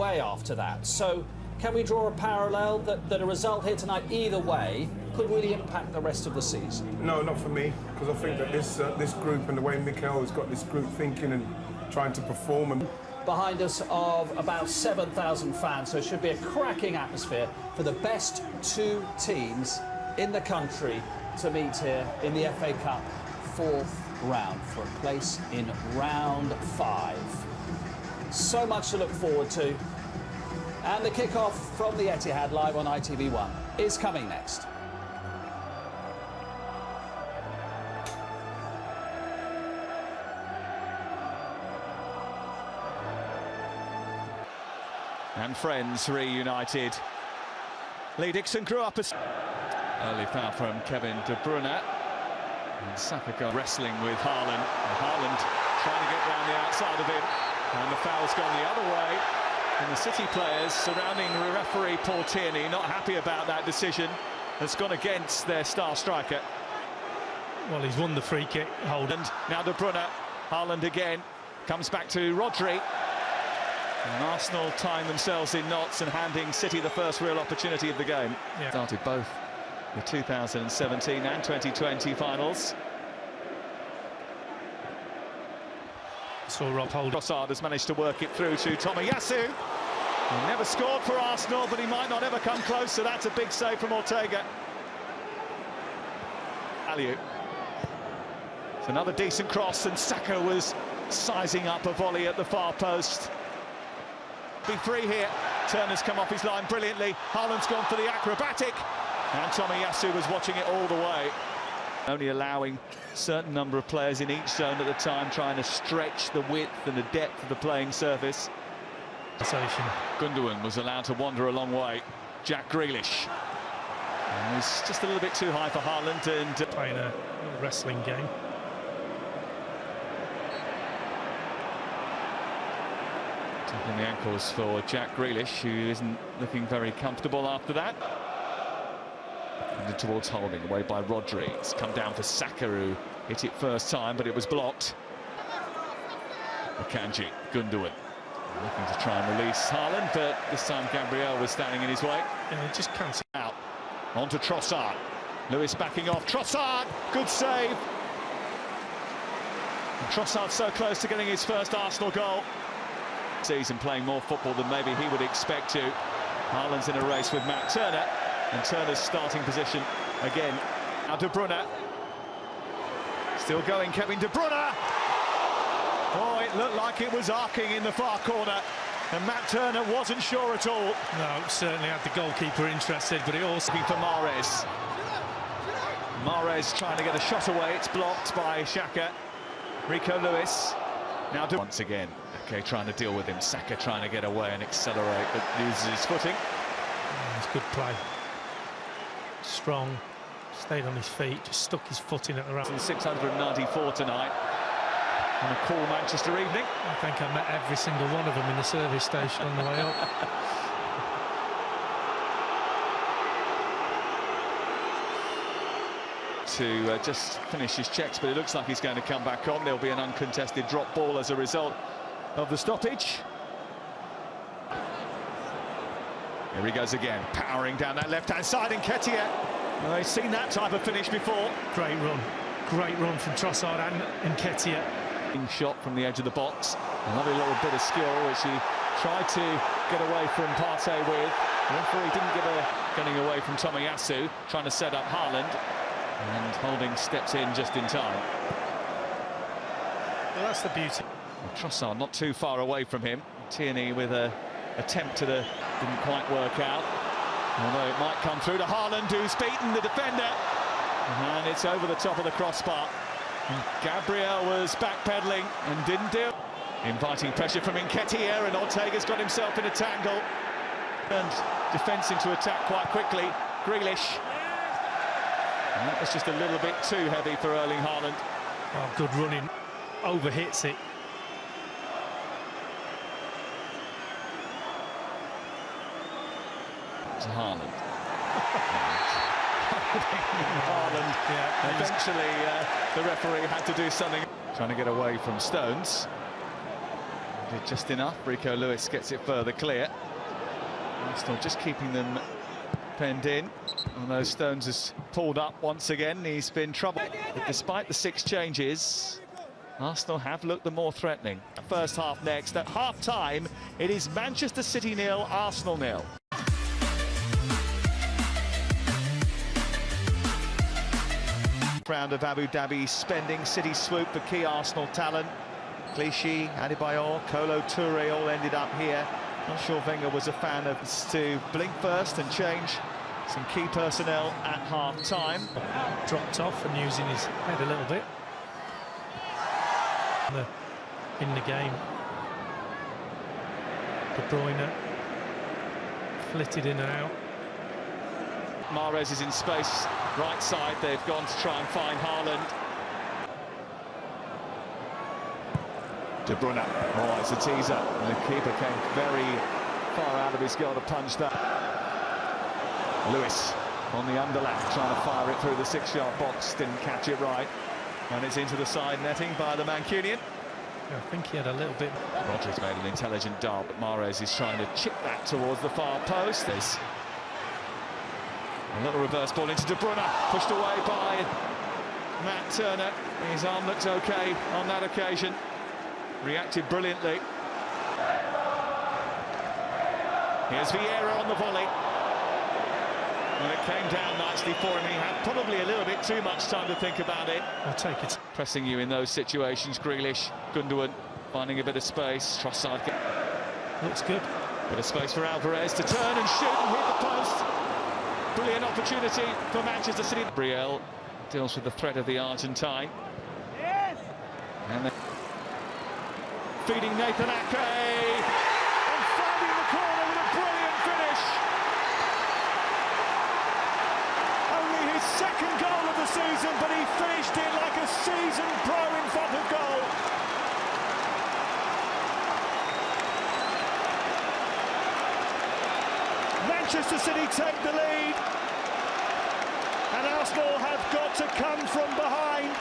away after that. So can we draw a parallel that a result here tonight, either way, could really impact the rest of the season? No, not for me, because I think that this group and the way Mikel has got this group thinking and trying to perform. And behind us of about 7,000 fans, so it should be a cracking atmosphere for the best two teams in the country to meet here in the FA Cup fourth round for a place in round 5. So much to look forward to. And the kickoff from the Etihad live on ITV1 is coming next. And friends reunited. Lee Dixon grew up as early foul from Kevin De Bruyne. And Saka wrestling with Haaland. And Haaland trying to get round the outside of him. And the foul's gone the other way. And the City players surrounding referee Paul Tierney not happy about that decision. That's gone against their star striker. Well, he's won the free kick. And now De Bruyne. Haaland again. Comes back to Rodri. And Arsenal tying themselves in knots and handing City the first real opportunity of the game. Yeah. Started both the 2017 and 2020 finals. Saw Rob hold. Trossard has managed to work it through to Tomiyasu. He never scored for Arsenal, but he might not ever come close, so that's a big save from Ortega. Aliu. It's another decent cross, and Saka was sizing up a volley at the far post. Be free here. Turner's come off his line brilliantly. Haaland's gone for the acrobatic. And Tomiyasu was watching it all the way. Only allowing a certain number of players in each zone at the time, trying to stretch the width and the depth of the playing surface. Gundogan was allowed to wander a long way. Jack Grealish. And he's just a little bit too high for Haaland. And playing a wrestling game. Tapping the ankles for Jack Grealish, who isn't looking very comfortable after that. And towards holding, away by Rodri. It's come down for Saka, who hit it first time, but it was blocked. Akanji, Gundogan, looking to try and release Haaland, but this time Gabriel was standing in his way. Yeah, just cancel out. On to Trossard. Lewis backing off. Trossard, good save. And Trossard so close to getting his first Arsenal goal. Season playing more football than maybe he would expect to. Haaland's in a race with Matt Turner, and Turner's starting position again. Now De Bruyne. Still going, Kevin De Bruyne. Oh, it looked like it was arcing in the far corner, and Matt Turner wasn't sure at all. No, certainly had the goalkeeper interested, but it also... Looking for Mahrez. Mahrez trying to get a shot away. It's blocked by Xhaka. Rico Lewis. Now once again, okay, trying to deal with him. Saka trying to get away and accelerate, but loses his footing. It's good play. Strong, stayed on his feet, just stuck his foot in at the right. 694 tonight on a cool Manchester evening. I think I met every single one of them in the service station on the way up. To just finish his checks, but it looks like he's going to come back on. There'll be an uncontested drop ball as a result of the stoppage. Here he goes again, powering down that left-hand side, and Nketiah. Well, he's seen that type of finish before. Great run from Trossard and Nketiah. Shot from the edge of the box. A lovely little bit of skill, which he tried to get away from Partey with. The referee didn't give a getting away from Tomiyasu, trying to set up Haaland. And Holding steps in just in time. Well, that's the beauty. Trossard not too far away from him. Tierney with an attempt to the... didn't quite work out. Although it might come through to Haaland, who's beaten the defender. And it's over the top of the crossbar. And Gabriel was backpedaling and didn't do it. Inviting pressure from Nketiah, and Ortega's got himself in a tangle. And defence into attack quite quickly. Grealish. And that was just a little bit too heavy for Erling Haaland. Oh, good running. Overhits it. To Haaland. Haaland. Yeah, eventually, the referee had to do something. Trying to get away from Stones. Did just enough. Rico Lewis gets it further clear. Arsenal just keeping them penned in. Although Stones has pulled up once again, he's been troubled. But despite the 6 changes, Arsenal have looked the more threatening. First half next. At half-time, it is Manchester City 0, Arsenal 0. Round of Abu Dhabi spending City swoop for key Arsenal talent. Clichy, Adebayor, Kolo Toure all ended up here. Not sure Wenger was a fan of this to blink first and change some key personnel at half-time. Dropped off and using his head a little bit. In the game. De Bruyne flitted in and out. Mahrez is in space, right side. They've gone to try and find Haaland. De Bruyne, oh, it's a teaser. And the keeper came very far out of his goal to punch that. Lewis on the underlap, trying to fire it through the 6-yard box, didn't catch it right. And it's into the side netting by the Mancunian. I think he had a little bit. Rodri's made an intelligent dart, but Mahrez is trying to chip that towards the far post. There's a little reverse ball into De Bruyne, pushed away by Matt Turner. His arm looks okay on that occasion. Reacted brilliantly. Here's Vieira on the volley. Well, it came down nicely for him. He had probably a little bit too much time to think about it. I'll take it. Pressing you in those situations, Grealish, Gundogan finding a bit of space. Trossard Looks good. Bit of space for Alvarez to turn and shoot and hit the post. Brilliant opportunity for Manchester City. Brielle deals with the threat of the Argentine. Yes. And then feeding Nathan Ake and finding the corner with a brilliant finish. Only his 2nd goal of the season, but he finished it like a seasoned pro in front of goal. Manchester City take the lead, and Arsenal have got to come from behind.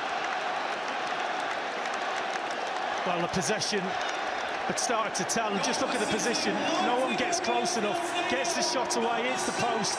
Well, the possession had started to tell. Just look at the position. No one gets close enough. Gets the shot away, hits the post.